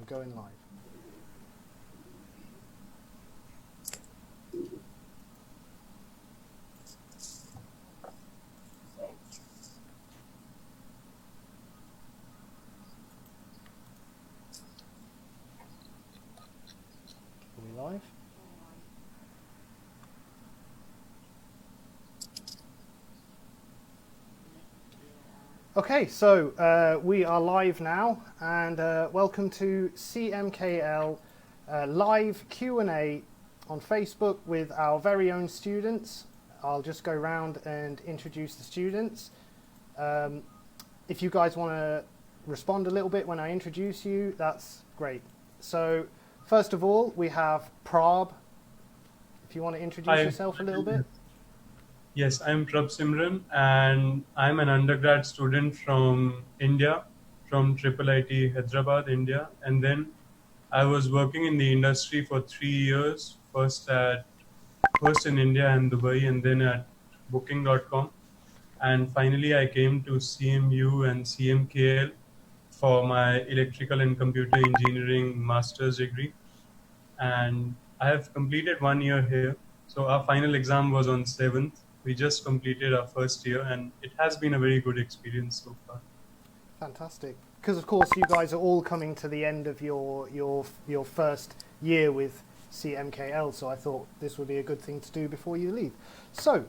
we're going live. Are we live? Okay, so we are live now, and welcome to CMKL live Q&A on Facebook with our very own students. I'll just go around and introduce the students. If you guys want to respond a little bit when I introduce you, that's great. So first of all, we have Prab. If you want to introduce yourself a little bit. Yes, I'm Prab Simran, and I'm an undergrad student from India, from IIIT Hyderabad, India. And then I was working in the industry for 3 years, first in India and Dubai, and then at Booking.com. And finally, I came to CMU and CMKL for my electrical and computer engineering master's degree. And I have completed 1 year here. So our final exam was on 7th. We just completed our first year, and it has been a very good experience so far. Fantastic. Because of course you guys are all coming to the end of your first year with CMKL, so I thought this would be a good thing to do before you leave. So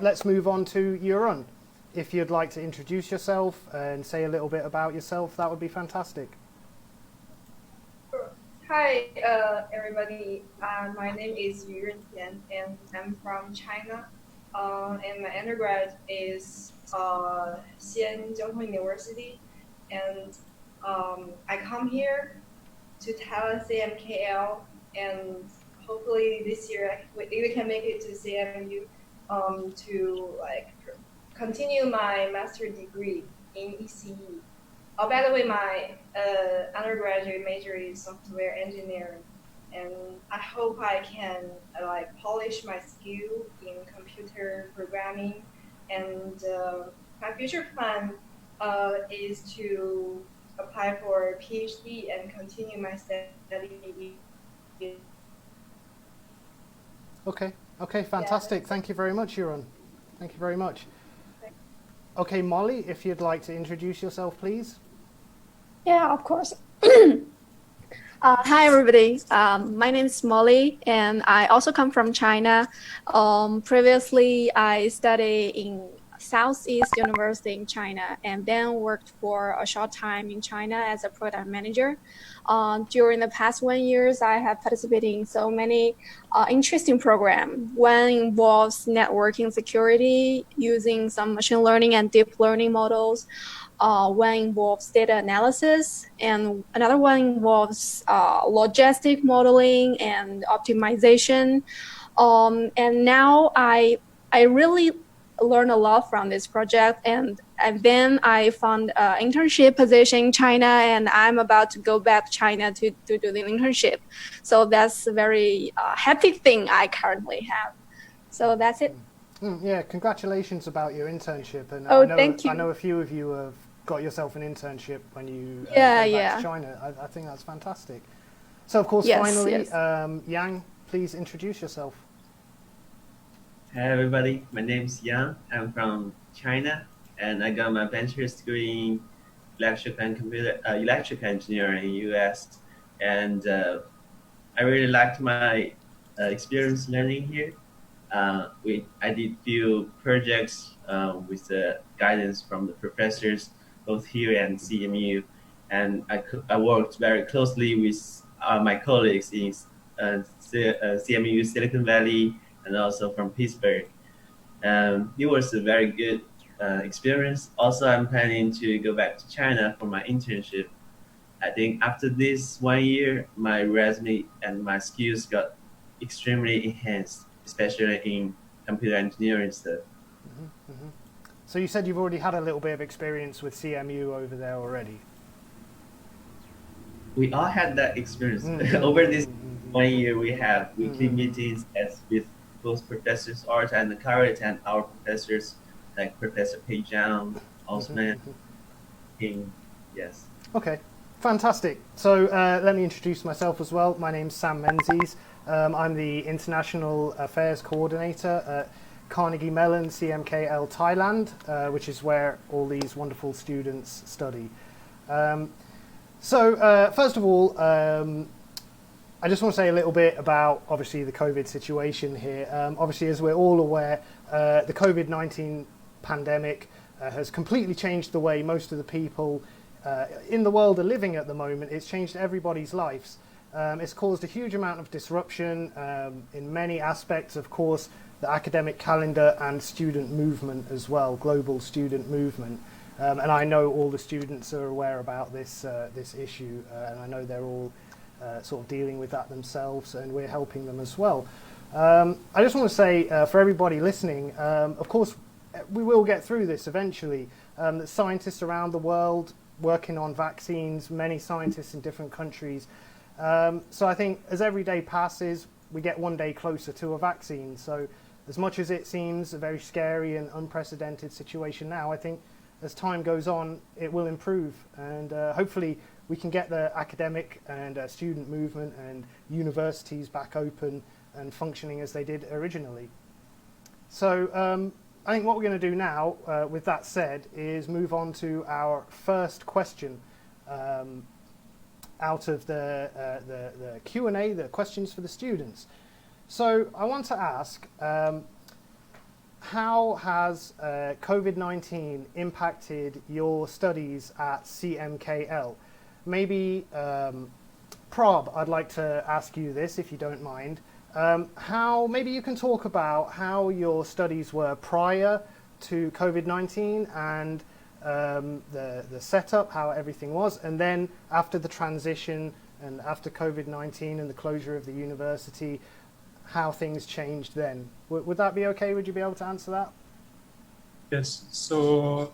let's move on to Euron. If you'd like to introduce yourself and say a little bit about yourself, that would be fantastic. Hi, everybody. My name is Yuren Tian, and I'm from China. And my undergrad is Xi'an Jiaotong University, and I come here to Thailand CMKL, and hopefully this year we can make it to CMU to continue my master's degree in ECE. Oh, by the way, my undergraduate major is software engineering, and I hope I can polish my skill in computer programming. And my future plan is to apply for a PhD and continue my study. Okay, fantastic. Thank you very much, Euron. Thank you very much. Okay, Molly, if you'd like to introduce yourself, please. Yeah, of course. Hi, everybody. My name is Molly, and I also come from China. Previously, I studied in Southeast University in China, and then worked for a short time in China as a product manager. During the past 1 year, I have participated in so many interesting programs. One involves networking security using some machine learning and deep learning models. One involves data analysis, and another one involves logistic modeling and optimization. And now I really learned a lot from this project, and then I found an internship position in China, and I'm about to go back to China to do the internship. So that's a very happy thing I currently have. So that's it. Yeah, congratulations about your internship. And thank you. I know a few of you have got yourself an internship when you go back to China. I think that's fantastic. So, of course, finally, Yang, please introduce yourself. Hi, everybody. My name is Yang. I'm from China, and I got my bachelor's degree in electrical engineering in the U.S. And I really liked my experience learning here. I did few projects with the guidance from the professors, both here and CMU, and I worked very closely with my colleagues in CMU Silicon Valley and also from Pittsburgh. It was a very good experience. Also, I'm planning to go back to China for my internship. I think after this 1 year, my resume and my skills got extremely enhanced, especially in computer engineering stuff. So you said you've already had a little bit of experience with CMU over there already. We all had that experience. Over this 1 year, we have weekly meetings with both Professors Art and Carrot and our professors like Professor Pei Zhang, Osman, King. Yes. Okay. Fantastic. So let me introduce myself as well. My name's Sam Menzies. I'm the International Affairs Coordinator at Carnegie Mellon, CMKL Thailand, which is where all these wonderful students study. First of all, I just want to say a little bit about, obviously, the COVID situation here. Obviously, as we're all aware, the COVID-19 pandemic has completely changed the way most of the people in the world are living at the moment. It's changed everybody's lives. It's caused a huge amount of disruption in many aspects, of course, the academic calendar and student movement as well, global student movement. And I know all the students are aware about this issue, and I know they're all sort of dealing with that themselves, and we're helping them as well. I just want to say for everybody listening, of course, we will get through this eventually. That scientists around the world working on vaccines, many scientists in different countries. So I think as every day passes, we get one day closer to a vaccine. So as much as it seems a very scary and unprecedented situation now, I think as time goes on, it will improve, and hopefully we can get the academic and student movement and universities back open and functioning as they did originally. So I think what we're going to do now, with that said, is move on to our first question out of the Q&A, the questions for the students. So I want to ask, how has COVID-19 impacted your studies at CMKL? Maybe, Prob, I'd like to ask you this, if you don't mind. Maybe you can talk about how your studies were prior to COVID-19 and the setup, how everything was, and then after the transition and after COVID-19 and the closure of the university, how things changed then. Would that be okay? Would you be able to answer that? Yes. So,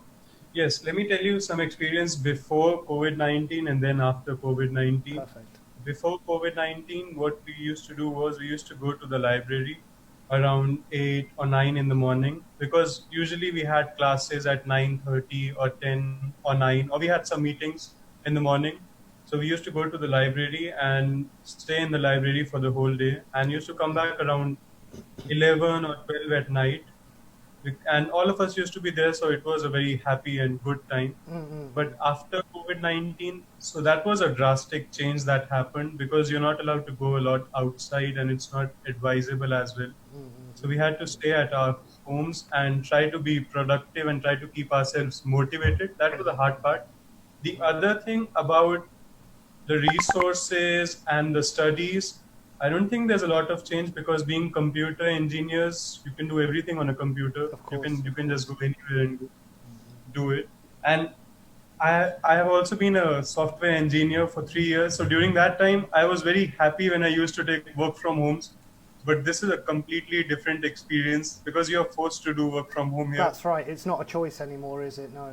yes, let me tell you some experience before COVID-19 and then after COVID-19. Perfect. Before COVID-19, what we used to do was we used to go to the library around 8 or 9 in the morning, because usually we had classes at 9:30 or 10 or 9, or we had some meetings in the morning. So we used to go to the library and stay in the library for the whole day, and used to come back around 11 or 12 at night. And all of us used to be there, so it was a very happy and good time. But after COVID-19, so that was a drastic change that happened, because you're not allowed to go a lot outside and it's not advisable as well. So we had to stay at our homes and try to be productive and try to keep ourselves motivated. That was the hard part. The other thing about the resources and the studies, I don't think there's a lot of change, because being computer engineers, you can do everything on a computer. Of course. You can just go anywhere and do it. And I have also been a software engineer for 3 years. So during that time, I was very happy when I used to take work from homes. But this is a completely different experience, because you're forced to do work from home here. That's right. It's not a choice anymore, is it? No.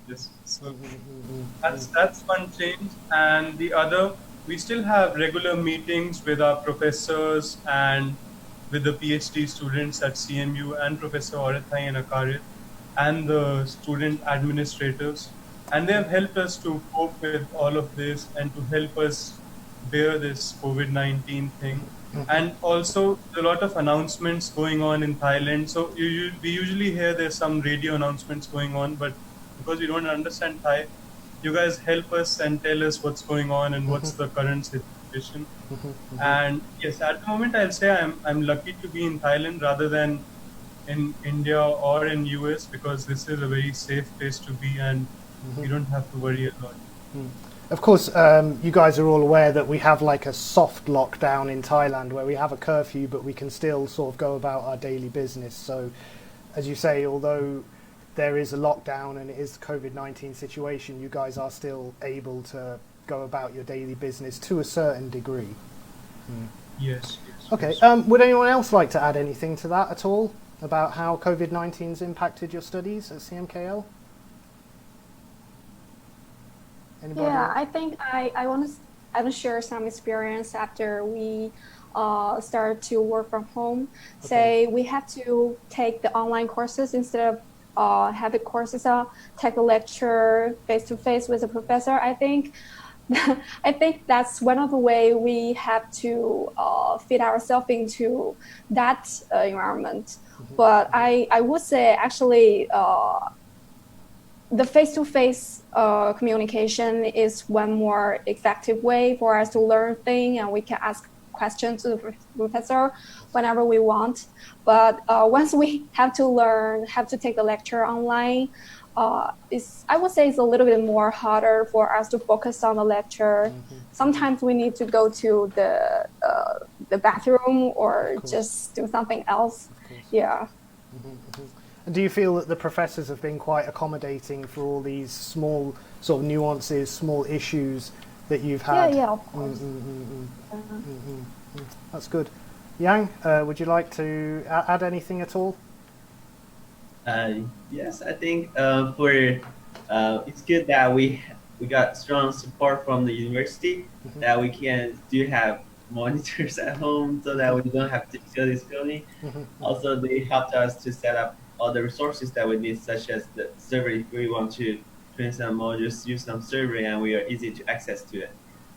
Yes. So that's one change. And the other, we still have regular meetings with our professors and with the PhD students at CMU and Professor Orathai and Akarit and the student administrators. And they have helped us to cope with all of this and to help us bear this COVID-19 thing. And also a lot of announcements going on in Thailand. So we usually hear there's some radio announcements going on, but because we don't understand Thai, you guys help us and tell us what's going on and what's the current situation. And yes, at the moment I'll say I'm lucky to be in Thailand rather than in India or in US, because this is a very safe place to be and you don't have to worry a lot. Of course, you guys are all aware that we have like a soft lockdown in Thailand where we have a curfew, but we can still sort of go about our daily business. So, as you say, although there is a lockdown and it is the COVID-19 situation, you guys are still able to go about your daily business to a certain degree. Yes. Okay. Would anyone else like to add anything to that at all about how COVID-19's impacted your studies at CMKL? Anybody? Yeah, I think I want to share some experience after we started to work from home. Okay. Say we had to take the online courses instead of heavy courses, take a lecture face to face with a professor, I think I think that's one of the way we have to fit ourselves into that environment. But I would say actually the face-to-face communication is one more effective way for us to learn things, and we can ask questions to the professor whenever we want. But once we have to take the lecture online, I would say it's a little bit more harder for us to focus on the lecture. Sometimes we need to go to the bathroom or just do something else. Yeah. And do you feel that the professors have been quite accommodating for all these small sort of nuances, small issues that you've had? Yeah, of course. That's good. Yang, would you like to add anything at all? Yes, I think it's good that we got strong support from the university, that we can have monitors at home so that we don't have difficulties filming. Also, they helped us to set up all the resources that we need, such as the server. If we want to train some modules, use some server, and we are easy to access to it,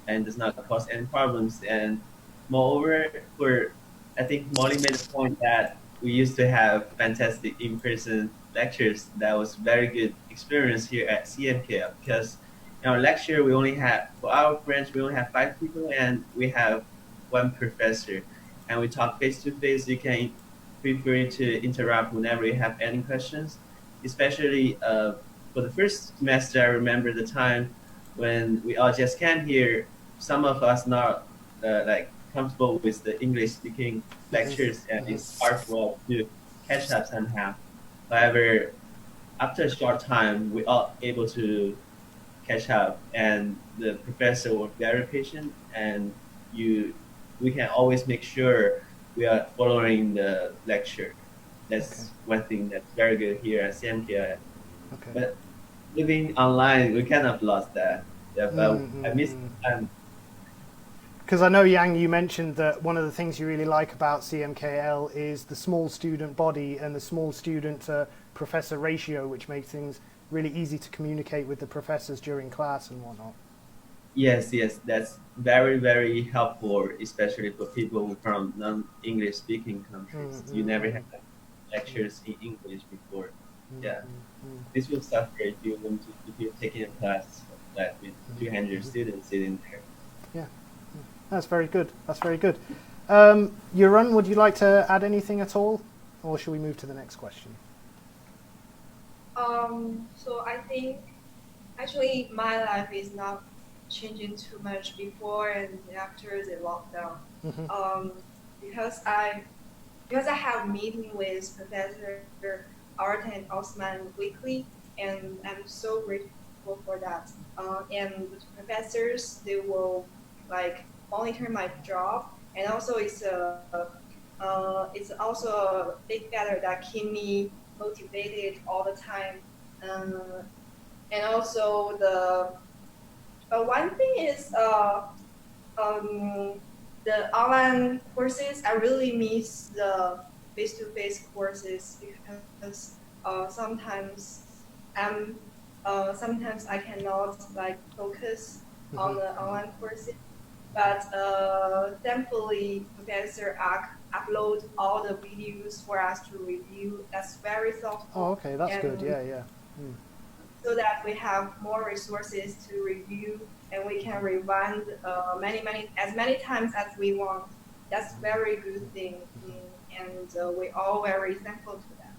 and does not cause any problems. And moreover, I think Molly made a point that we used to have fantastic in-person lectures. That was very good experience here at CMKL, because in our lecture for our branch we only have 5 people, and we have 1 professor, and we talk face to face. You can feel free to interrupt whenever you have any questions. Especially for the first semester, I remember the time when we all just came here. Some of us not comfortable with the English speaking lectures, and it's hard for us to catch up somehow. However, after a short time, we are able to catch up, and the professor was very patient, and we can always make sure we are following the lecture. That's one thing that's very good here at CMKL. But living online, we kind of lost that. Yeah, but I miss time. Because I know, Yang, you mentioned that one of the things you really like about CMKL is the small student body and the small student professor ratio, which makes things really easy to communicate with the professors during class and whatnot. Yes, that's very, very helpful, especially for people from non-English speaking countries. You never had lectures in English before. Yeah, this will suffer if you're taking a class like with 200 students sitting there. Yeah. That's very good. That's very good. Yuran, would you like to add anything at all? Or should we move to the next question? So I think actually my life is not changing too much before and after the lockdown. Because I have meeting with Professor Art and Osman weekly, and I'm so grateful for that. And the professors, they will monitor my job, and also it's also a big factor that keep me motivated all the time. And also the one thing is the online courses. I really miss the face-to-face courses, because sometimes I cannot focus on the online courses. But thankfully, Professor upload all the videos for us to review. That's very thoughtful. Oh, okay, that's good. Yeah. So that we have more resources to review, and we can rewind as many times as we want. That's very good thing, and we all very thankful to that.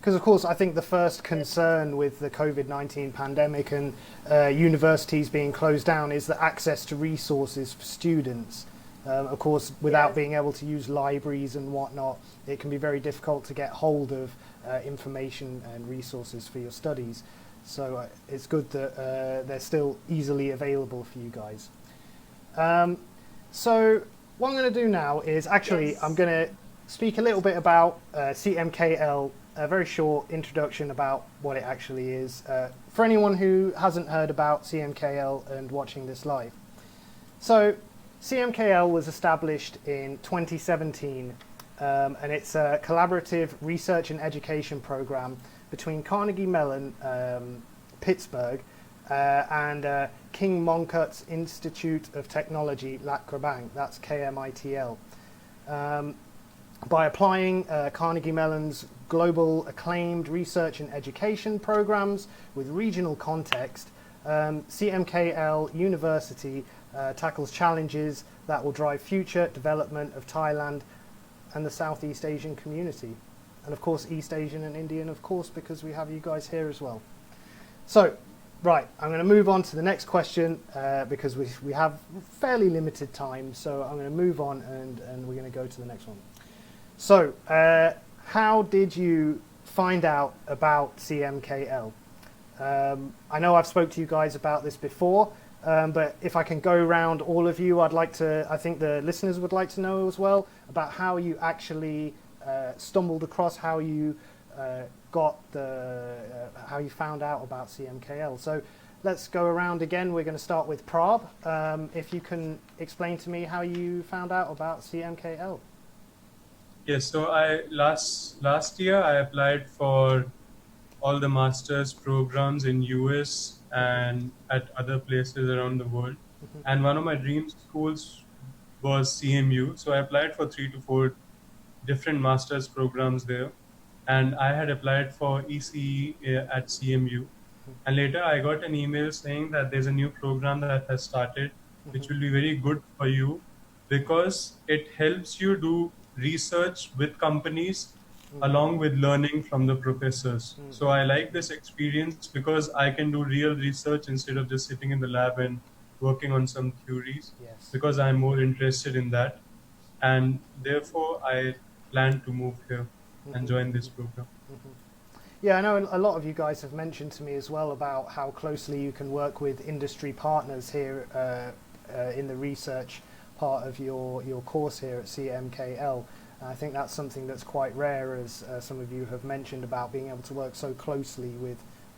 Because, of course, I think the first concern with the COVID-19 pandemic and universities being closed down is the access to resources for students. Of course, without being able to use libraries and whatnot, it can be very difficult to get hold of information and resources for your studies. So it's good that they're still easily available for you guys. So what I'm going to do now is I'm going to speak a little bit about CMKL, a very short introduction about what it actually is, for anyone who hasn't heard about CMKL and watching this live. So CMKL was established in 2017 and it's a collaborative research and education program between Carnegie Mellon, Pittsburgh, and King Mongkut's Institute of Technology, Lac Krabang, that's KMITL. By applying Carnegie Mellon's global acclaimed research and education programs with regional context, CMKL University tackles challenges that will drive future development of Thailand and the Southeast Asian community. And of course, East Asian and Indian, of course, because we have you guys here as well. So, right, I'm going to move on to the next question because we have fairly limited time. So I'm going to move on and we're going to go to the next one. So, how did you find out about CMKL? I know I've spoke to you guys about this before, but if I can go around all of you, I think the listeners would like to know as well about how you actually stumbled across, how you how you found out about CMKL. So let's go around again. We're going to start with Prab. If you can explain to me how you found out about CMKL. Yes, so last year I applied for all the master's programs in US and at other places around the world. And one of my dream schools was CMU. So I applied for 3 to 4 different master's programs there. And I had applied for ECE at CMU. And later I got an email saying that there's a new program that has started, which will be very good for you because it helps you do research with companies along with learning from the professors. So I like this experience because I can do real research instead of just sitting in the lab and working on some theories, because I'm more interested in that. And therefore I plan to move here and join this program. Yeah, I know a lot of you guys have mentioned to me as well about how closely you can work with industry partners here in the research part of your course here at CMKL. I think that's something that's quite rare, as some of you have mentioned, about being able to work so closely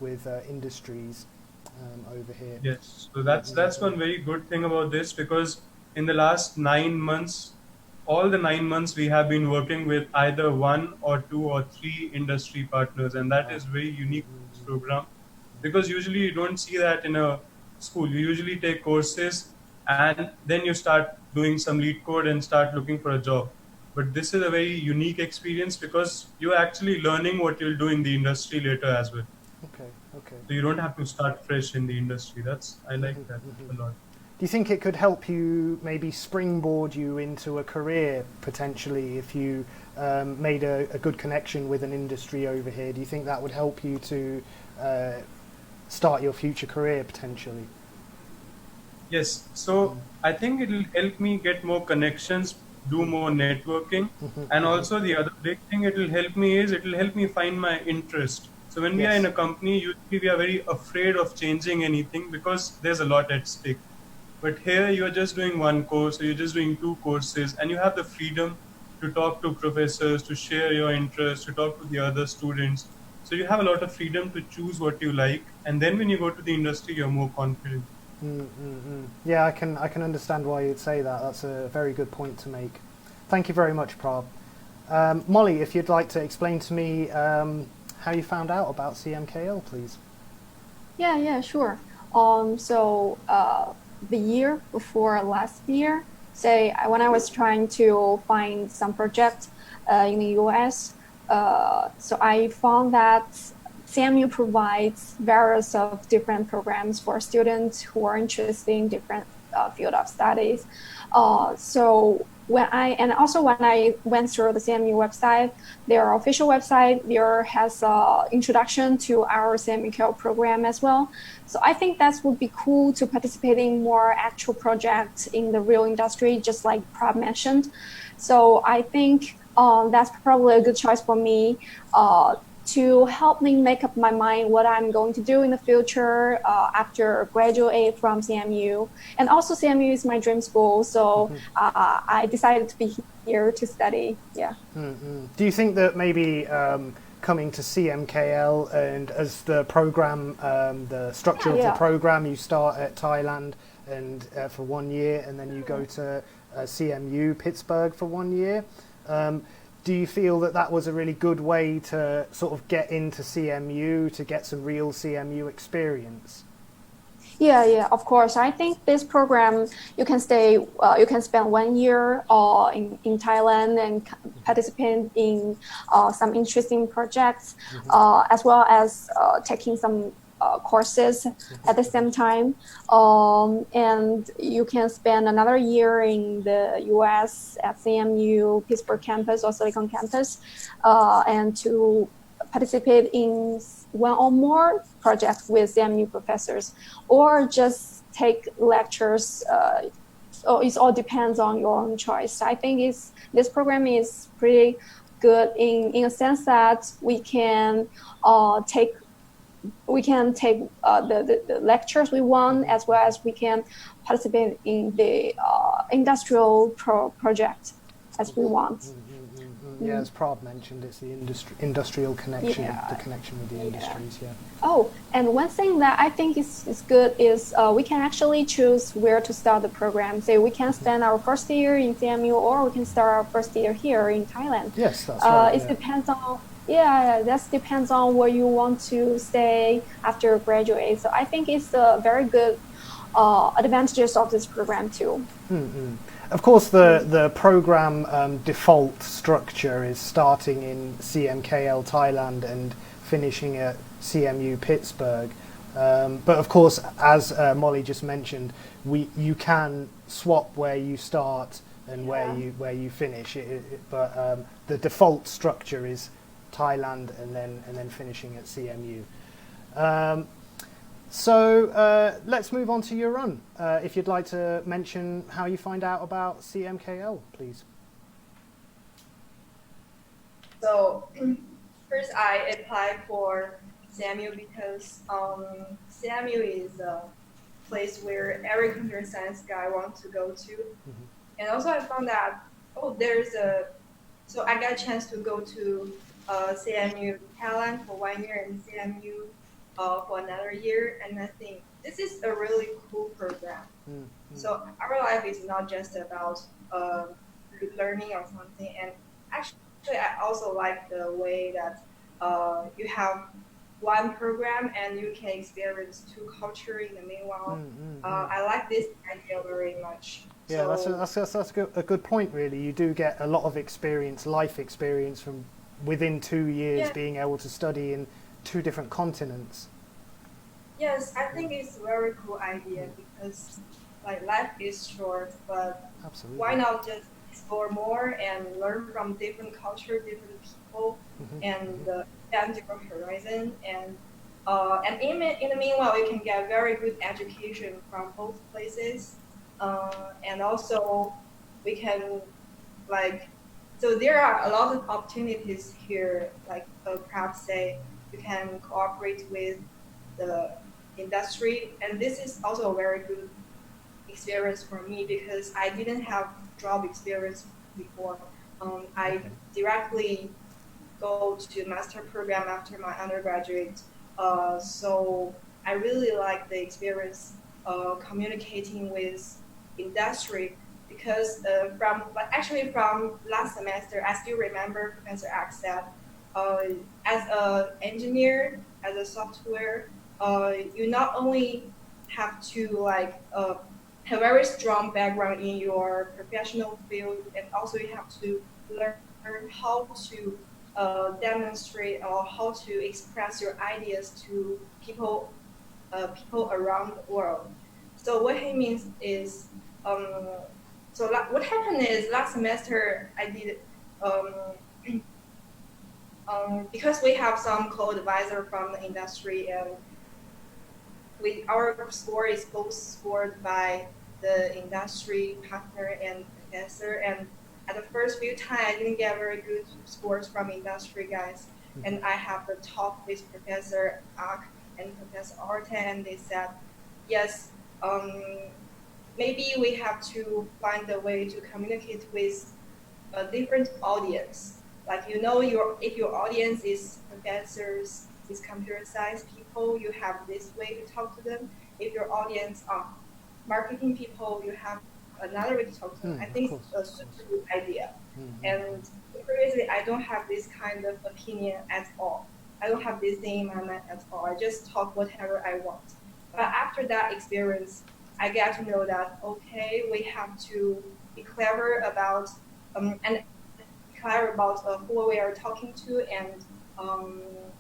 with industries over here. Yes, so that's one very good thing about this, because in the last 9 months, all the 9 months we have been working with either 1 or 2 or 3 industry partners, and that is very unique to this program, because usually you don't see that in a school. You usually take courses and then you start doing some lead code and start looking for a job. But this is a very unique experience because you're actually learning what you'll do in the industry later as well. Okay. So you don't have to start fresh in the industry. I like that a lot. Do you think it could help you maybe springboard you into a career potentially if you made a good connection with an industry over here? Do you think that would help you to start your future career potentially? Yes, so I think it'll help me get more connections, do more networking, and also the other big thing it'll help me find my interest. So when we are in a company, usually we are very afraid of changing anything because there's a lot at stake. But here you're just doing 1 course, or you're just doing 2 courses, and you have the freedom to talk to professors, to share your interests, to talk to the other students. So you have a lot of freedom to choose what you like, and then when you go to the industry, you're more confident. Yeah, I can understand why you'd say that. That's a very good point to make. Thank you very much, Prab. Molly, if you'd like to explain to me how you found out about CMKL, please. Yeah, sure. So the year before last year, when I was trying to find some project in the US, so I found that CMU provides various of different programs for students who are interested in different field of studies. So when I went through the CMU website, their official website, there has an introduction to our CMKL program as well. So I think that would be cool to participate in more actual projects in the real industry, just like Prab mentioned. So I think that's probably a good choice for me to help me make up my mind what I'm going to do in the future after graduate from CMU. And also CMU is my dream school, so I decided to be here to study. Yeah. Do you think that maybe coming to CMKL and as the program, the structure of the program, you start at Thailand and for 1 year, and then you go to CMU Pittsburgh for 1 year. do you feel that that was a really good way to sort of get into CMU, to get some real CMU experience? Yeah, of course. I think this program, you can spend 1 year in Thailand and participate in some interesting projects, as well as taking some courses at the same time. And you can spend another year in the US at CMU, Pittsburgh campus or Silicon campus, and to participate in one or more projects with CMU professors, or just take lectures. So it all depends on your own choice. I think this program is pretty good in a sense that we can take the lectures we want, as well as we can participate in the industrial project as we want. Yeah, as Prab mentioned, it's the industrial connection, the connection with the industries, Oh, and one thing that I think is good is we can actually choose where to start the program. Say we can spend our first year in CMU, or we can start our first year here in Thailand. Yes, that's right. It depends on, that depends on where you want to stay after graduate. So I think it's a very good advantages of this program too. Of course, the program default structure is starting in CMKL Thailand and finishing at CMU Pittsburgh. But of course, as Molly just mentioned, you can swap where you start and where you finish. But the default structure is Thailand and then finishing at CMU. So let's move on to your run. If you'd like to mention how you find out about CMKL, please. So first I applied for CMU because CMU is a place where every computer science guy wants to go to. And also I found that, so I got a chance to go to CMU Thailand for 1 year and CMU for another year, and I think this is a really cool program. So our life is not just about learning or something, and actually I also like the way that you have one program and you can experience two cultures in the meanwhile. I like this idea very much. Yeah, so, that's a good point, really. You do get a lot of experience, life experience, from within 2 years being able to study in 2 different continents. Yes, I think it's a very cool idea because like life is short, but Absolutely. Why not just explore more and learn from different cultures, different people, and expand your horizon. And in the meanwhile, you can get very good education from both places, and also we can so there are a lot of opportunities here. Like perhaps say you can cooperate with the industry, and this is also a very good experience for me because I didn't have job experience before. I directly go to master program after my undergraduate, so I really like the experience communicating with industry because from last semester I still remember Professor Ax said as an engineer, as a software, you not only have to have a very strong background in your professional field, and also you have to learn how to demonstrate or how to express your ideas to people around the world. So what he means is, what happened is last semester I did because we have some co-advisor from the industry, and our score is both scored by the industry partner and professor. And at the first few times, I didn't get very good scores from industry guys. And I have the talk with Professor Ak and Professor Arten, and they said, yes, maybe we have to find a way to communicate with a different audience. Like, if your audience is professors, is computer science people, you have this way to talk to them. If your audience are marketing people, you have another way to talk to them. I think it's a super good idea. And previously, I don't have this kind of opinion at all. I don't have this thing in my mind at all. I just talk whatever I want. But after that experience, I get to know that, okay, we have to be clever about who we are talking to, and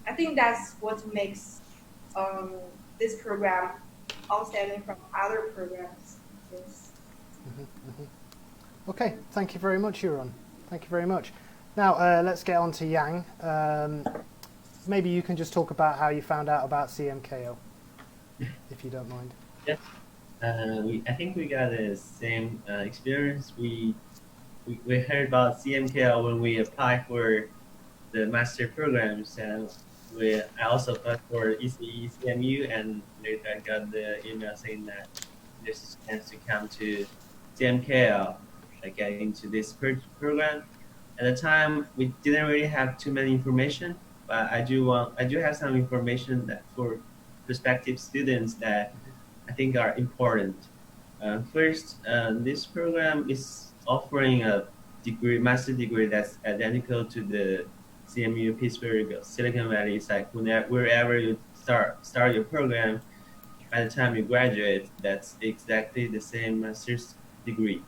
I think that's what makes this program outstanding from other programs. Yes. Okay, thank you very much, Yuron. Thank you very much. Now let's get on to Yang. Maybe you can just talk about how you found out about CMKL, if you don't mind. Yes. I think we got the same experience. We heard about CMKL when we applied for the master programs, and I also applied for ECE, CMU, and later I got the email saying that there's a chance to come to CMKL, like get into this program. At the time, we didn't really have too many information, but I do have some information that for prospective students that I think are important. First, this program is offering a master degree that's identical to the CMU Pittsburgh Silicon Valley. It's like wherever you start your program, by the time you graduate, that's exactly the same master's degree.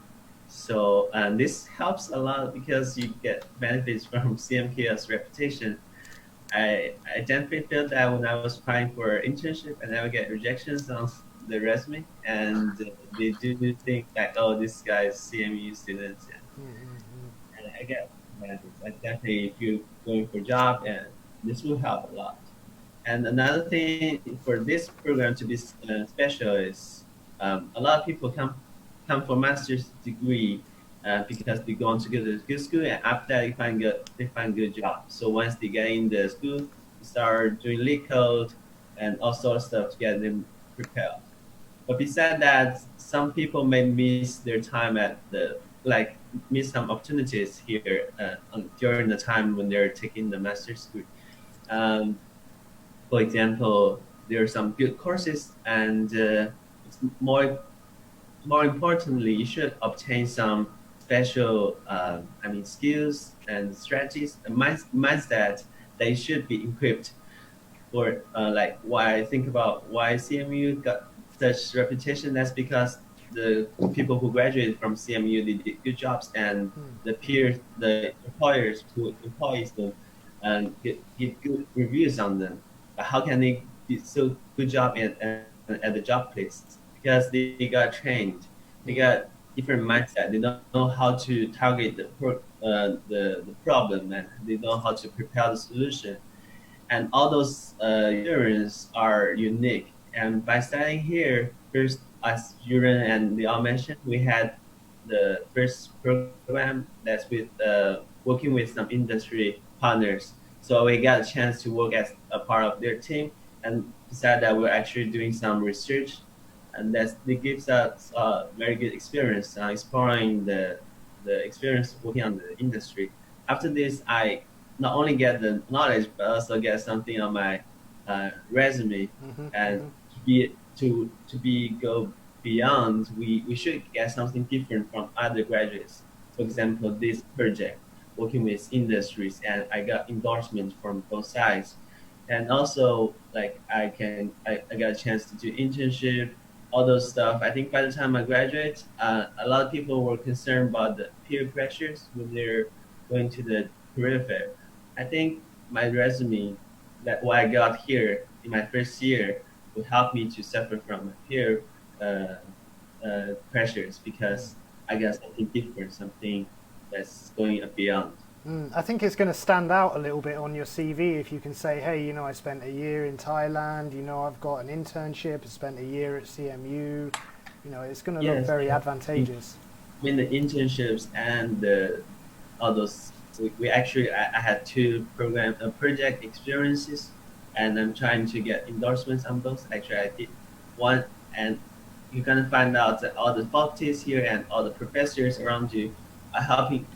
So this helps a lot because you get benefits from CMKL's reputation. I definitely felt that when I was applying for internship, and I would get rejections on the resume, and they do think that, oh, this guy's CMU student, and I get benefits. I definitely, if you're going for a job, and this will help a lot. And another thing for this program to be special is a lot of people come for master's degree because they go on to go to good school, and after that they find good jobs. So once they get in the school, they start doing lead code and all sorts of stuff to get them prepared. But besides that, some people may miss their time miss some opportunities here during the time when they're taking the master's degree. For example, there are some good courses, and it's more importantly, you should obtain some special, skills and strategies and mindset that you should be equipped for. Like why I think about why CMU got such reputation. That's because the people who graduated from CMU, they did good jobs, and the employers who employs them, give good reviews on them. But how can they do so good job at the job place? Because they got trained, they got different mindset. They don't know how to target the problem, and they know how to prepare the solution. And all those experiences are unique. And by studying here, first, as Yuren and they all mentioned, we had the first program that's with working with some industry partners. So we got a chance to work as a part of their team. And besides that, we're actually doing some research, and it gives us a very good experience exploring the experience working on the industry. After this, I not only get the knowledge, but also get something on my resume, and to go beyond. We should get something different from other graduates. For example, this project working with industries, and I got endorsements from both sides. And also, like I got a chance to do internship, all those stuff. I think by the time I graduate, a lot of people were concerned about the peer pressures when they're going to the career fair. I think my resume, that what I got here in my first year, will help me to suffer from peer pressures, because I got something different, something that's going beyond. I think it's going to stand out a little bit on your CV if you can say, hey, I spent a year in Thailand, I've got an internship, I spent a year at CMU, it's going to look very advantageous. In the internships and all those, I had two project experiences, and I'm trying to get endorsements on those. Actually, I did one, and you're going to find out that all the faculties here and all the professors around you are helping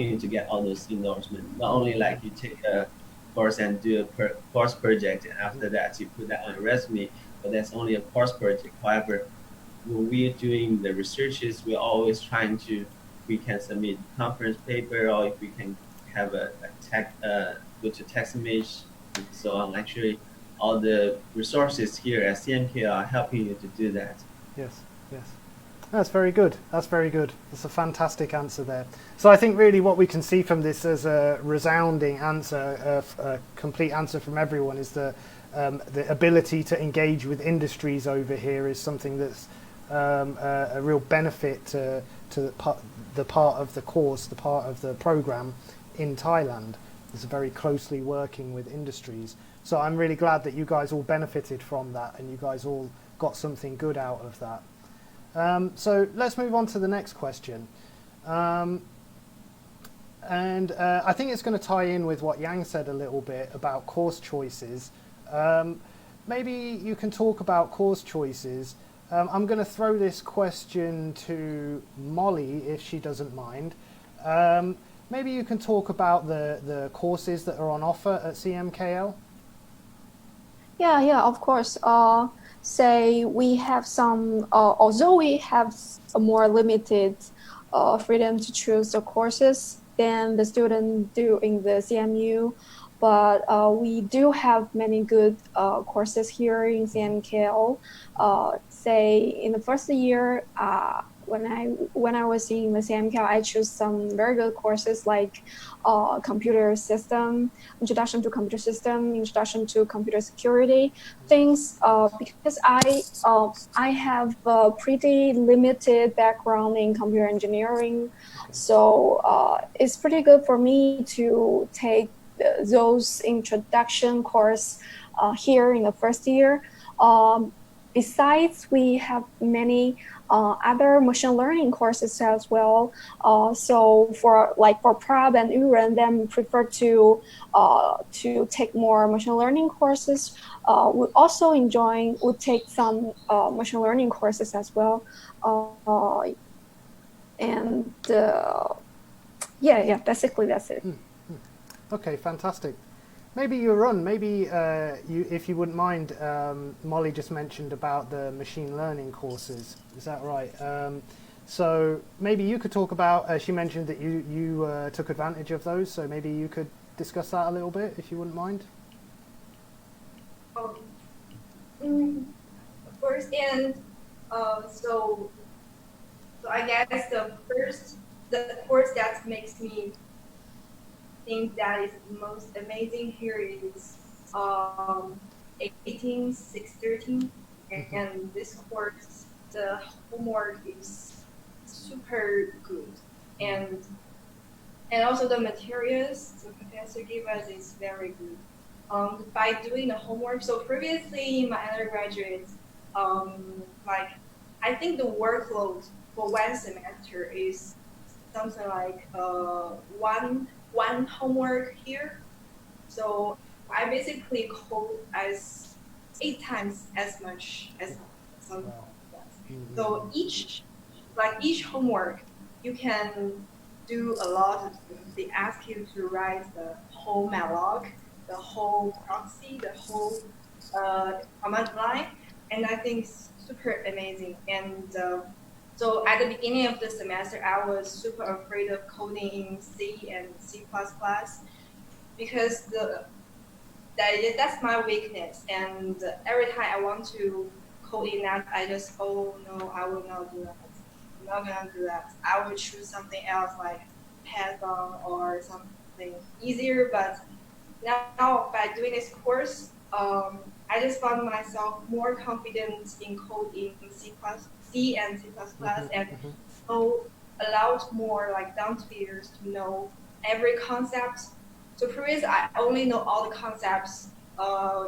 you to get all those endorsements. Not only like you take a course and do a course project, and after that you put that on your resume, but that's only a course project. However, when we're doing the researches, we're always trying to, we can submit conference paper, or if we can have a tech, go to text image and so on. Actually, all the resources here at CMK are helping you to do that. Yes, yes. That's very good. That's very good. That's a fantastic answer there. So I think really what we can see from this as a resounding answer, a complete answer from everyone, is the ability to engage with industries over here is something that's a real benefit to the part of the course, the part of the program in Thailand. It's very closely working with industries. So I'm really glad that you guys all benefited from that and you guys all got something good out of that. So let's move on to the next question. I think it's going to tie in with what Yang said a little bit about course choices. Maybe you can talk about course choices. I'm going to throw this question to Molly, if she doesn't mind. Maybe you can talk about the courses that are on offer at CMKL. Yeah, of course. Say we have some, although we have a more limited freedom to choose the courses than the student do in the CMU, but we do have many good courses here in CMKL. Say in the first year, when I was in the CMKL, I chose some very good courses like computer system, introduction to computer system, introduction to computer security, things because I have a pretty limited background in computer engineering, so it's pretty good for me to take those introduction course here in the first year. Besides, we have many other machine learning courses as well. So for Prab and Uren, them prefer to take more machine learning courses. We also would take some machine learning courses as well. Basically that's it. Okay, fantastic. Maybe if you wouldn't mind, Molly just mentioned about the machine learning courses. Is that right? So maybe you could talk about, she mentioned that you took advantage of those, so maybe you could discuss that a little bit, if you wouldn't mind. Of course, and so I guess the course that makes me think that is most amazing here is 18613, and this course, the homework is super good, and also the materials the professor gave us is very good. By doing the homework, so previously in my undergraduate, I think the workload for one semester is something like one homework here. So I basically code as 8 times as much as some. So each homework, you can do a lot of things. They ask you to write the whole malloc, the whole proxy, the whole command line, and I think it's super amazing. And so at the beginning of the semester, I was super afraid of coding in C and C++ because that's my weakness. And every time I want to code in that, I just, oh no, I will not do that. I'm not gonna do that. I will choose something else like Python or something easier. But now by doing this course, I just found myself more confident in coding in C and C++, and so allowed more down to ears to know every concept. So previously, I only know all the concepts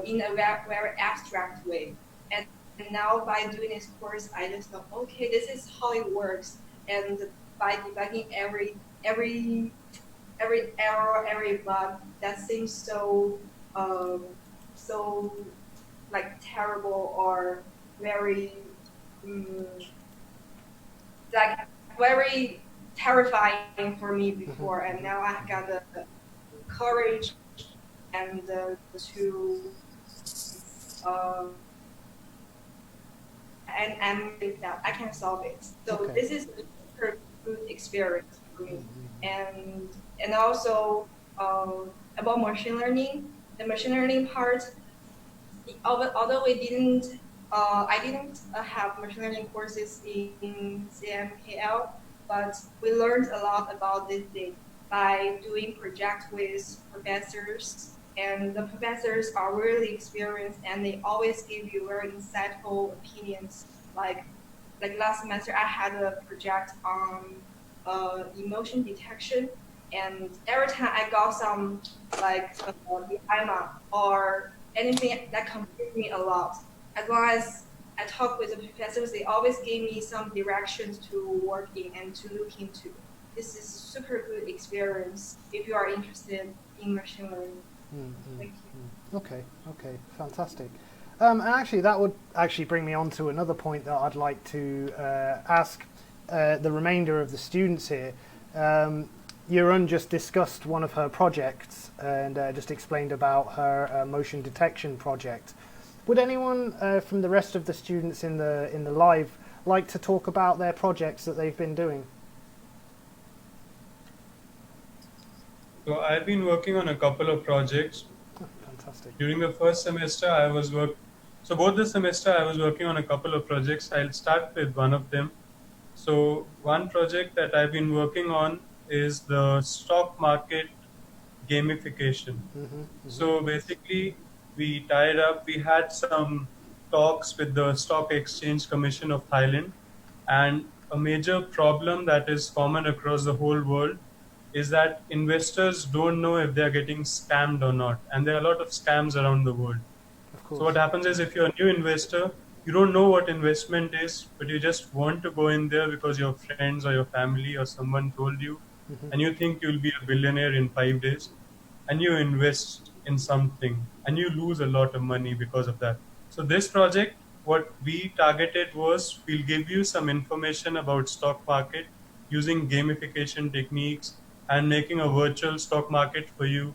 in a very abstract way. And now by doing this course, I just know, okay, this is how it works. And by debugging every error, every bug that seems so terrible or very very terrifying for me before, and now I got the courage and and I'm with that. I can solve it. So Okay. this is a super good experience for me. And also about machine learning, the machine learning part. Although I didn't have machine learning courses in CMKL, but we learned a lot about this thing by doing projects with professors, and the professors are really experienced, and they always give you very insightful opinions. Like last semester, I had a project on emotion detection, and every time I got some dilemma or anything that confused me a lot, as long as I talk with the professors, they always gave me some directions to work in and to look into. This is super good experience if you are interested in machine learning. Thank you. Okay, fantastic. And actually, that would actually bring me on to another point that I'd like to ask the remainder of the students here. Yurun just discussed one of her projects and just explained about her motion detection project. Would anyone from the rest of the students in the live like to talk about their projects that they've been doing? So I've been working on a couple of projects. Oh, fantastic. During the first semester, so both the semester I was working on a couple of projects. I'll start with one of them. So one project that I've been working on is the stock market gamification. So basically, we had some talks with the Stock Exchange Commission of Thailand, and a major problem that is common across the whole world is that investors don't know if they're getting scammed or not, and there are a lot of scams around the world. Of course. So what happens is, if you're a new investor, you don't know what investment is, but you just want to go in there because your friends or your family or someone told you, and you think you'll be a billionaire in 5 days, and you invest in something and you lose a lot of money because of that. So this project, what we targeted was, we'll give you some information about stock market using gamification techniques and making a virtual stock market for you,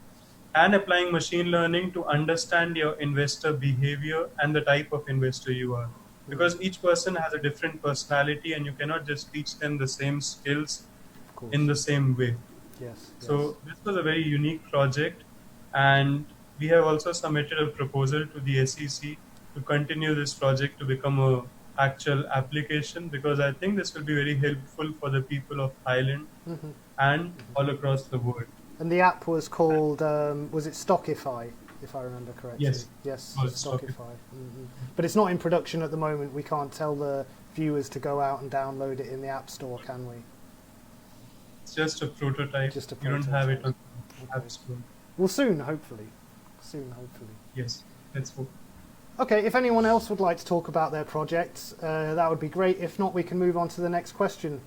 and applying machine learning to understand your investor behavior and the type of investor you are. Because each person has a different personality and you cannot just teach them the same skills in the same way. Yes. So this was a very unique project, and we have also submitted a proposal to the SEC to continue this project to become a actual application, because I think this will be very helpful for the people of Thailand and all across the world. And the app was called, was it Stockify, if I remember correctly? Yes, Stockify. But it's not in production at the moment. We can't tell the viewers to go out and download it in the App Store, can we? It's just a prototype. You don't have it on the App Store. Well, soon, hopefully. Yes, let's hope. Okay, if anyone else would like to talk about their projects, that would be great. If not, we can move on to the next question.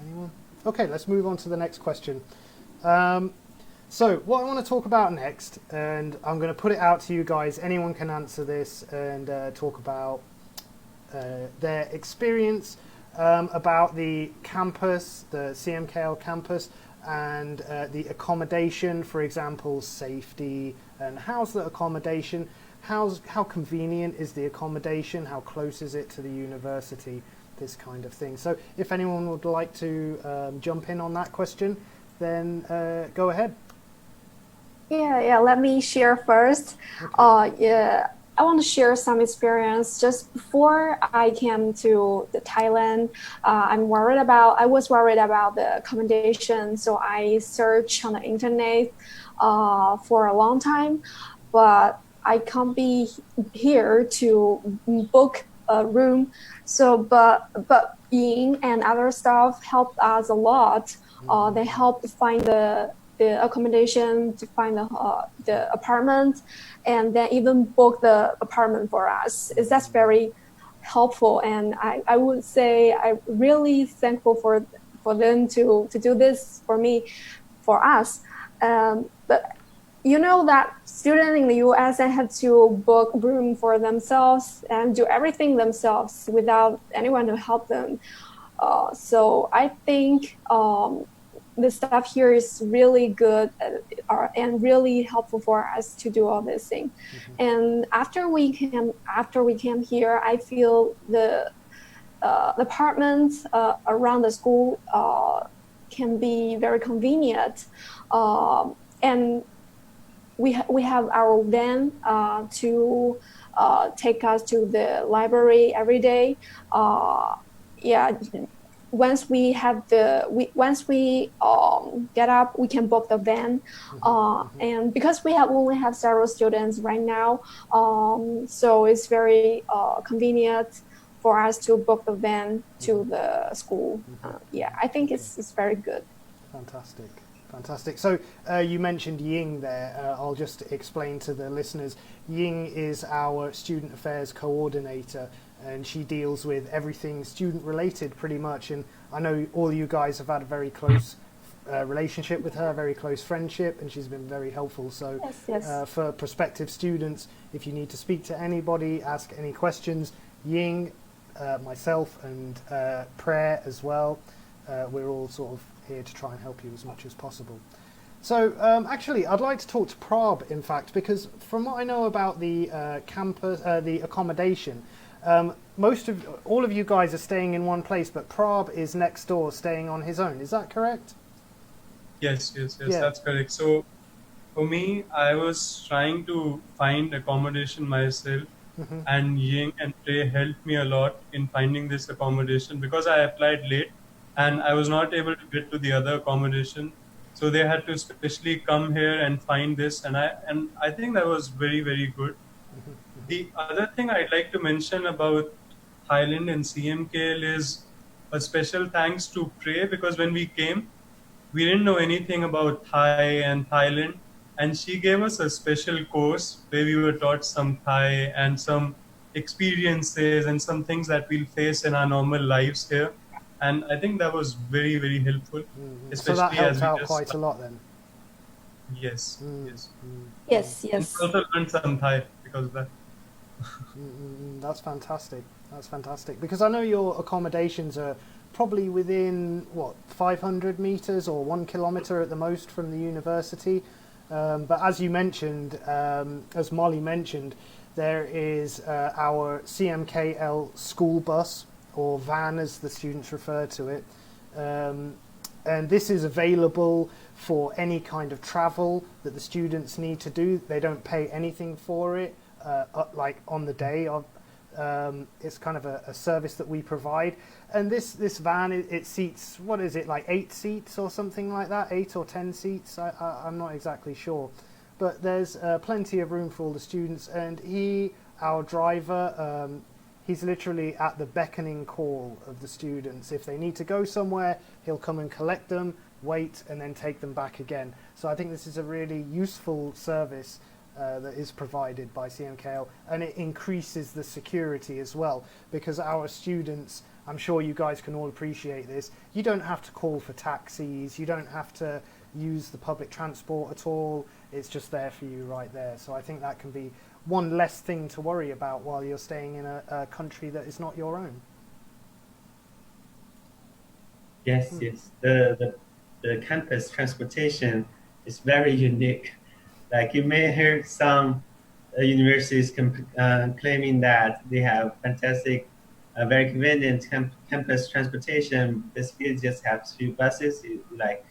Anyone? Okay, let's move on to the next question. So what I want to talk about next, and I'm going to put it out to you guys, anyone can answer this and talk about their experience about the campus, the CMKL campus, and the accommodation, for example, safety, and how's the accommodation, how convenient is the accommodation, how close is it to the university, this kind of thing. So if anyone would like to jump in on that question, then go ahead. Yeah, let me share first. Okay. I want to share some experience. Just before I came to Thailand, I was worried about the accommodation, so I searched on the internet for a long time, but I can't be here to book a room. So, but Ying and other staff helped us a lot. They helped find the accommodation, to find the apartment, and then even book the apartment for us. That's very helpful, and I would say I'm really thankful for them to do this for us. But you know that students in the US, they had to book room for themselves and do everything themselves without anyone to help them. So I think the staff here is really good and really helpful for us to do all this thing. And after we came here, I feel the apartments around the school can be very convenient, and we have our van to take us to the library every day. Once we get up, we can book the van, and because we only have several students right now, so it's very convenient for us to book the van to the school. I think it's very good. Fantastic. So you mentioned Ying there. I'll just explain to the listeners. Ying is our student affairs coordinator, and she deals with everything student related pretty much. And I know all you guys have had a very close relationship with her, very close friendship, and she's been very helpful. So yes. For prospective students, if you need to speak to anybody, ask any questions, Ying, myself and Prayer as well, we're all sort of here to try and help you as much as possible. So actually, I'd like to talk to Prab, in fact, because from what I know about the campus, the accommodation, all of you guys are staying in one place, but Prab is next door, staying on his own. Is that correct? Yes, that's correct. So for me, I was trying to find accommodation myself, and Ying and Trey helped me a lot in finding this accommodation because I applied late and I was not able to get to the other accommodation. So they had to specially come here and find this, and I think that was very, very good. The other thing I'd like to mention about Thailand and CMKL is a special thanks to Prey, because when we came, we didn't know anything about Thai and Thailand, and she gave us a special course where we were taught some Thai and some experiences and some things that we'll face in our normal lives here. And I think that was very, very helpful. So that helped out quite a lot then? Yes. Yes. And we also learned some Thai because of that. That's fantastic. Because I know your accommodations are probably within, 500 meters or 1 kilometer at the most from the university. But as you mentioned, as Molly mentioned, there is our CMKL school bus, or van as the students refer to it. And this is available for any kind of travel that the students need to do. They don't pay anything for it, like on the day of. It's kind of a service that we provide. And this van, it seats, what is it, like 8 seats or something like that? 8 or 10 seats? I'm not exactly sure. But there's plenty of room for all the students. And our driver, he's literally at the beckoning call of the students. If they need to go somewhere, he'll come and collect them, wait, and then take them back again. So I think this is a really useful service that is provided by CMKL, and it increases the security as well, because our students, I'm sure you guys can all appreciate this, you don't have to call for taxis, you don't have to use the public transport at all, it's just there for you right there. So I think that can be one less thing to worry about while you're staying in a country that is not your own. Yes. The campus transportation is very unique. Like you may hear some universities claiming that they have fantastic, very convenient campus transportation. Basically, just have 2 buses. You like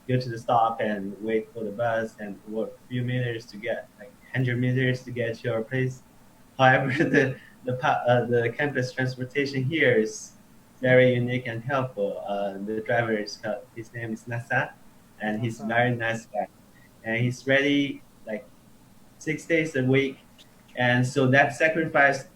go to the stop and wait for the bus and walk a few meters to get 100 meters to get to your place. However, the campus transportation here is very unique and helpful. The driver his name is Nasa, and he's a very nice guy, and he's ready 6 days a week, and so that satisfies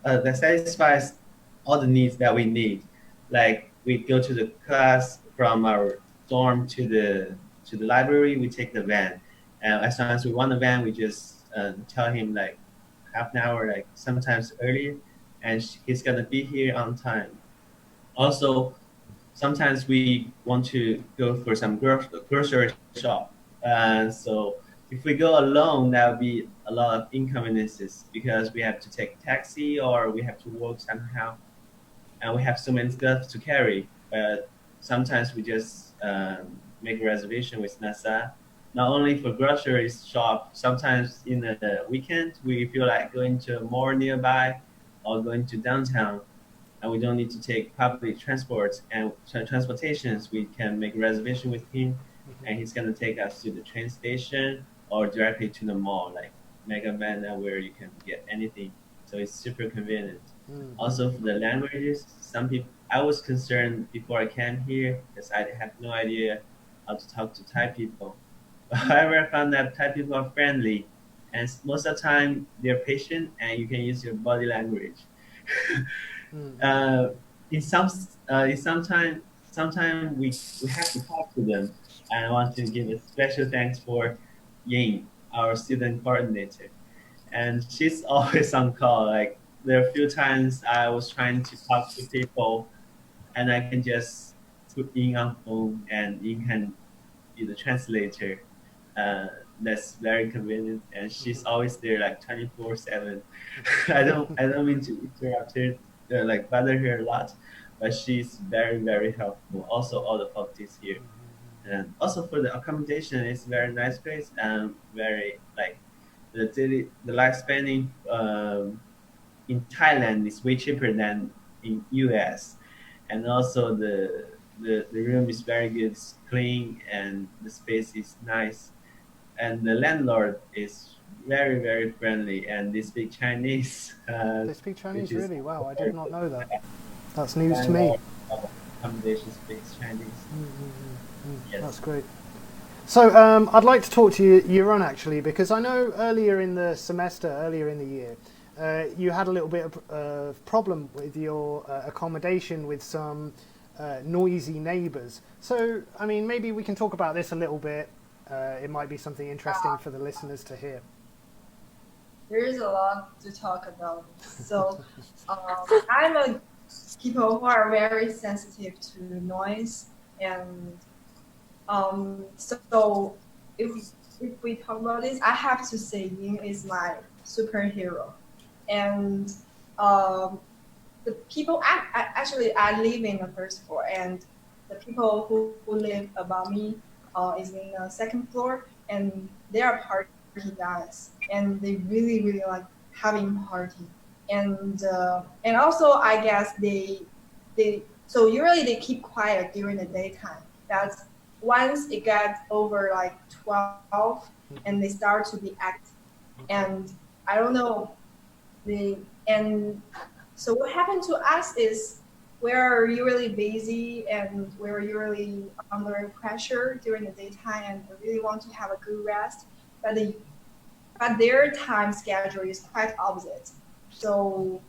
all the needs that we need. Like we go to the class from our dorm to the library, we take the van, and as long as we want the van, we just tell him half an hour, sometimes earlier, and he's gonna be here on time. Also, sometimes we want to go for some grocery shop, and so if we go alone, that would be a lot of inconveniences because we have to take a taxi or we have to walk somehow, and we have so many stuff to carry. But sometimes we just make a reservation with NASA. Not only for grocery shop, sometimes in the weekend we feel like going to a mall nearby or going to downtown, and we don't need to take public transport and transportations. We can make a reservation with him, and he's gonna take us to the train station or directly to the mall, like Mega Vanda, where you can get anything. So it's super convenient. Also for the languages, some people I was concerned before I came here because I have no idea how to talk to Thai people. However, I found that Thai people are friendly, and most of the time they're patient, and you can use your body language. uh, in some in sometime we have to talk to them. And I want to give a special thanks for Ying, our student coordinator, and she's always on call. Like there are a few times I was trying to talk to people, and I can just put Ying on phone, and Ying can be the translator. Uh, that's very convenient, and she's always there like 24/7. I don't mean to interrupt her, like bother her a lot, but she's very helpful. Also, all the faculties here, and also for the accommodation, it's very nice place and very like the life spending in Thailand is way cheaper than in US, and also the room is very good, it's clean, and the space is nice, and the landlord is very friendly, and they speak Chinese. They speak Chinese, which is really? Wow, I very did not good. know that. That's news to me. Landlord of accommodation speaks Chinese. Yes. That's great. So I'd like to talk to you, Yaron, actually, because I know earlier in the semester, earlier in the year, you had a little bit of problem with your accommodation with some noisy neighbours. So, I mean, maybe we can talk about this a little bit. It might be something interesting for the listeners to hear. There is a lot to talk about. So I'm a people who are very sensitive to noise, and so if we talk about this, I have to say Ying is my superhero, and the people actually I live in the first floor, and the people who live above me is in the second floor, and they are party guys, and they really like having party, and also I guess they so usually they keep quiet during the daytime. That's once it gets over like 12, and they start to be active, and I don't know and so what happened to us is we're usually busy and we're usually under pressure during the daytime, and we really want to have a good rest, but their time schedule is quite opposite. So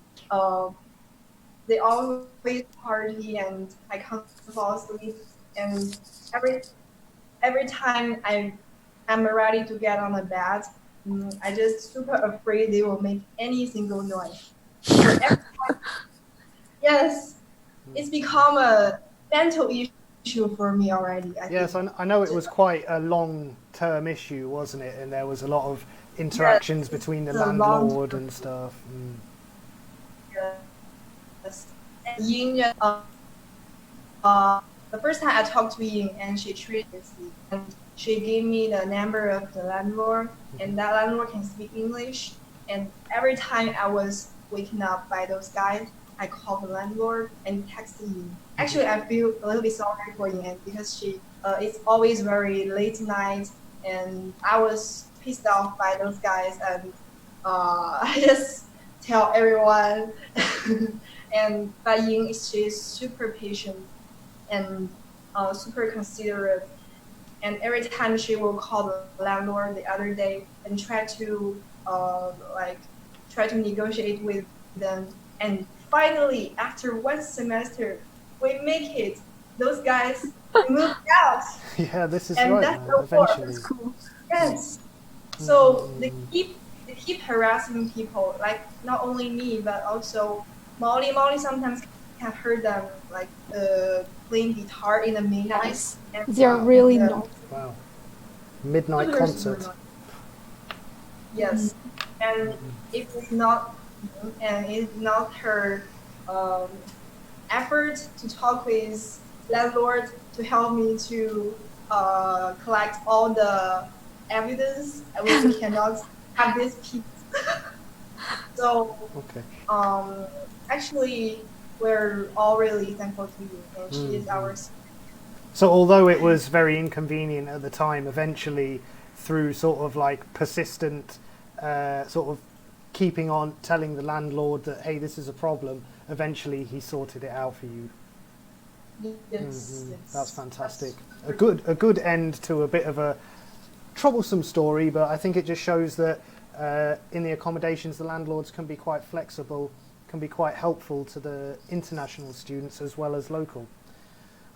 they always party, and I can't fall asleep, and every time I'm ready to get on the bed, I just super afraid they will make any single noise. So every time, yes, it's become a mental issue for me already. Yes, I know it was quite a long-term issue, wasn't it? And there was a lot of interactions between the landlord and stuff. Yes. And Ying, the first time I talked to Ying, and she treated me, and she gave me the number of the landlord, and that landlord can speak English. And every time I was waken up by those guys, I called the landlord and texted Ying. Actually, I feel a little bit sorry for Ying because she it's always very late night, and I was pissed off by those guys, and I just tell everyone. And but Ying, she's super patient and super considerate. And every time she will call the landlord the other day and try to negotiate with them. And finally, after one semester, we make it. Those guys moved out. Yeah, this is and right. That's Man, eventually. That's cool. Yes. So they keep harassing people, like not only me but also Molly. Molly sometimes have heard them like playing guitar in the midnight. Yes. And They're really noisy. Wow. Midnight concert. Yes. And if it's not her effort to talk with landlord to help me to collect all the evidence, we cannot have this piece. So Okay. actually, we're all really thankful to you, and she is our. So although it was very inconvenient at the time, eventually through sort of like persistent sort of keeping on telling the landlord that, hey, this is a problem, eventually he sorted it out for you. Yes, yes. That's fantastic. A good end to a bit of a troublesome story, but I think it just shows that in the accommodations the landlords can be quite flexible, can be quite helpful to the international students as well as local.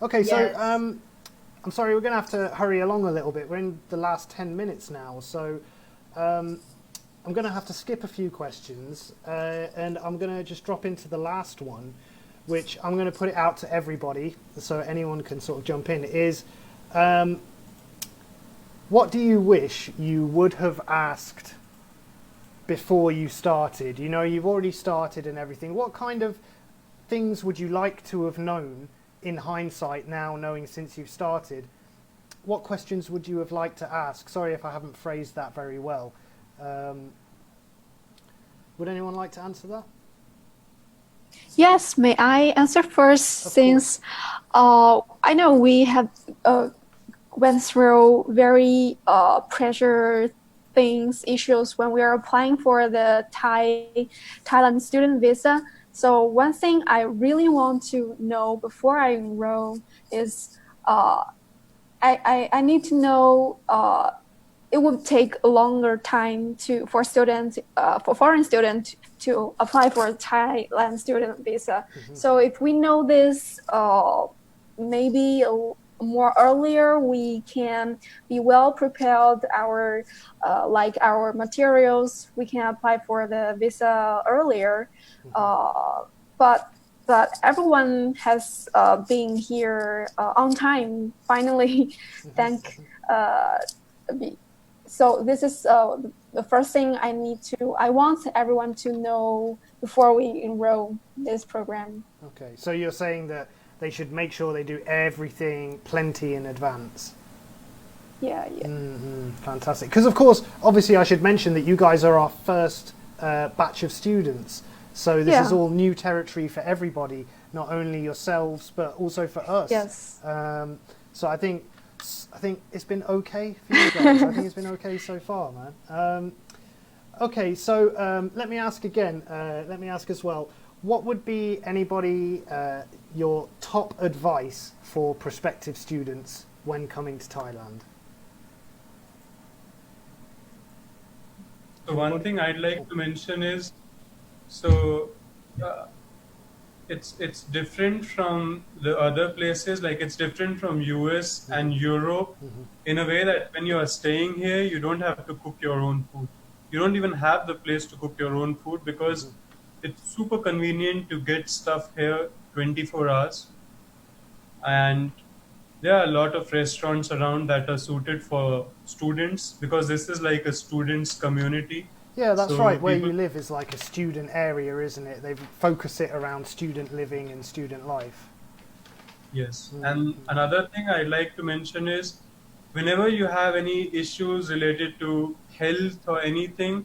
Okay, so Yes. I'm sorry, we're going to have to hurry along a little bit. We're in the last 10 minutes now, so I'm going to have to skip a few questions, and I'm going to just drop into the last one, which I'm going to put it out to everybody, so anyone can sort of jump in, is what do you wish you would have asked before you started? You know, you've already started and everything. What kind of things would you like to have known in hindsight now, knowing since you've started? What questions would you have liked to ask? Sorry if I haven't phrased that very well. Would anyone like to answer that? Yes, may I answer first? Of Since I know we have went through very pressure things, issues when we are applying for the Thailand student visa. So one thing I really want to know before I enroll is I need to know it would take a longer time for foreign students to apply for a Thailand student visa. So if we know this maybe more earlier, we can be well prepared. Our our materials, we can apply for the visa earlier. But everyone has been here on time. Finally, thank. So this is the first thing I want everyone to know before we enroll this program. Okay, so you're saying that they should make sure they do everything plenty in advance. Yeah. Fantastic. Because of course, obviously I should mention that you guys are our first batch of students. So this is all new territory for everybody, not only yourselves, but also for us. Yes. So I think it's been okay for you guys. I think it's been okay so far, man. Okay, so let me ask again. Let me ask as well. What would be your top advice for prospective students when coming to Thailand? So one thing I'd like to mention is, it's different from the other places. Like it's different from US and Europe in a way that when you are staying here, you don't have to cook your own food. You don't even have the place to cook your own food because it's super convenient to get stuff here 24 hours. And there are a lot of restaurants around that are suited for students because this is like a students' community. Yeah, that's So right. Where people- you live is like a student area, isn't it? They focus it around student living and student life. Yes. And another thing I'd like to mention is whenever you have any issues related to health or anything,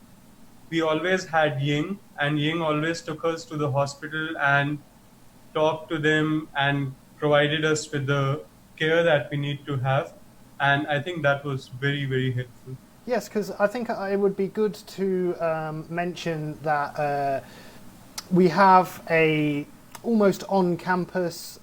we always had Ying, and Ying always took us to the hospital and talked to them and provided us with the care that we need to have. And I think that was very, very helpful. Yes, because I think it would be good to mention that we have a almost on-campus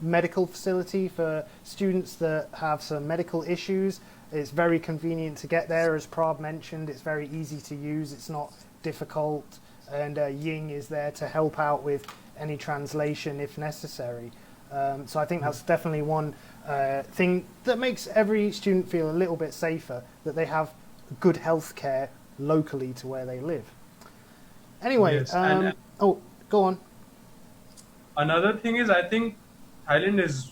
medical facility for students that have some medical issues. It's very convenient to get there, as Prab mentioned. It's very easy to use. It's not difficult, and Ying is there to help out with any translation if necessary. So I think that's definitely one thing that makes every student feel a little bit safer, that they have good health care locally to where they live. Anyway, Yes, go on. Another thing is, I think Thailand is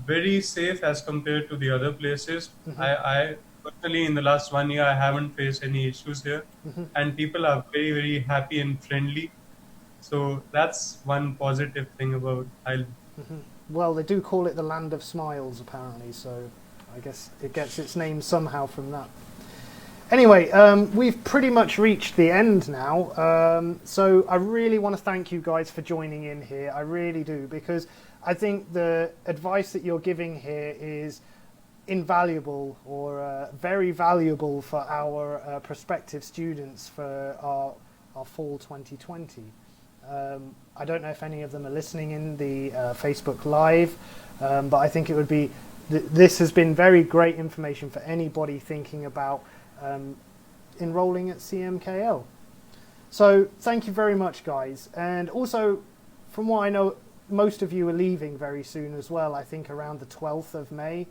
very safe as compared to the other places. I personally, in the last 1 year, I haven't faced any issues here, and people are very, very happy and friendly. So that's one positive thing about Thailand. Well, they do call it the land of smiles, apparently, so I guess it gets its name somehow from that. Anyway, we've pretty much reached the end now. So I really want to thank you guys for joining in here. I really do, because I think the advice that you're giving here is invaluable, or very valuable for our prospective students for our fall 2020. I don't know if any of them are listening in the Facebook Live, but I think it would be, this has been very great information for anybody thinking about enrolling at CMKL. So thank you very much, guys. And also, from what I know, most of you are leaving very soon as well, I think around the 12th of May.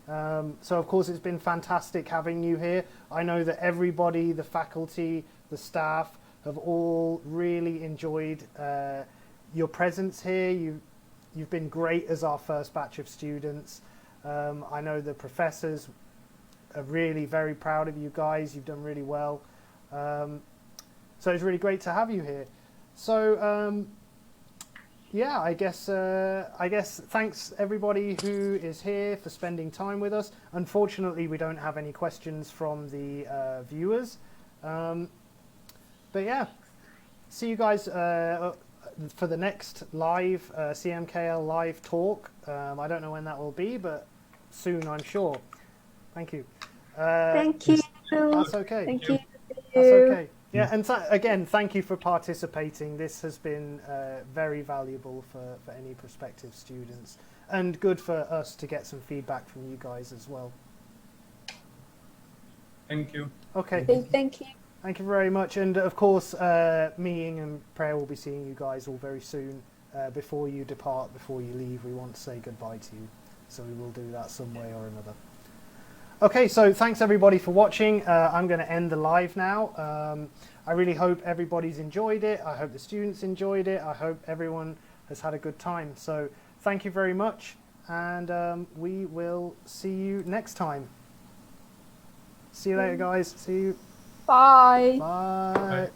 So of course it's been fantastic having you here. I know that everybody, the faculty, the staff, have all really enjoyed your presence here. You've been great as our first batch of students. I know the professors are really very proud of you guys. You've done really well. So it's really great to have you here. So yeah, I guess thanks everybody who is here for spending time with us. Unfortunately, we don't have any questions from the viewers. But yeah, see you guys for the next live CMKL live talk. I don't know when that will be, but soon, I'm sure. Thank you. Thank you. That's okay. Thank you. That's okay. Yeah, and again, thank you for participating. This has been very valuable for any prospective students, and good for us to get some feedback from you guys as well. Thank you. Okay. Thank you. Thank you very much. And of course, me, Ying, and Prayer will be seeing you guys all very soon. Before you depart, before you leave, we want to say goodbye to you. So we will do that some way or another. Okay, so thanks everybody for watching. I'm going to end the live now. I really hope everybody's enjoyed it. I hope the students enjoyed it. I hope everyone has had a good time. So thank you very much, and we will see you next time. See you later, guys. See you. Bye. Bye. Bye.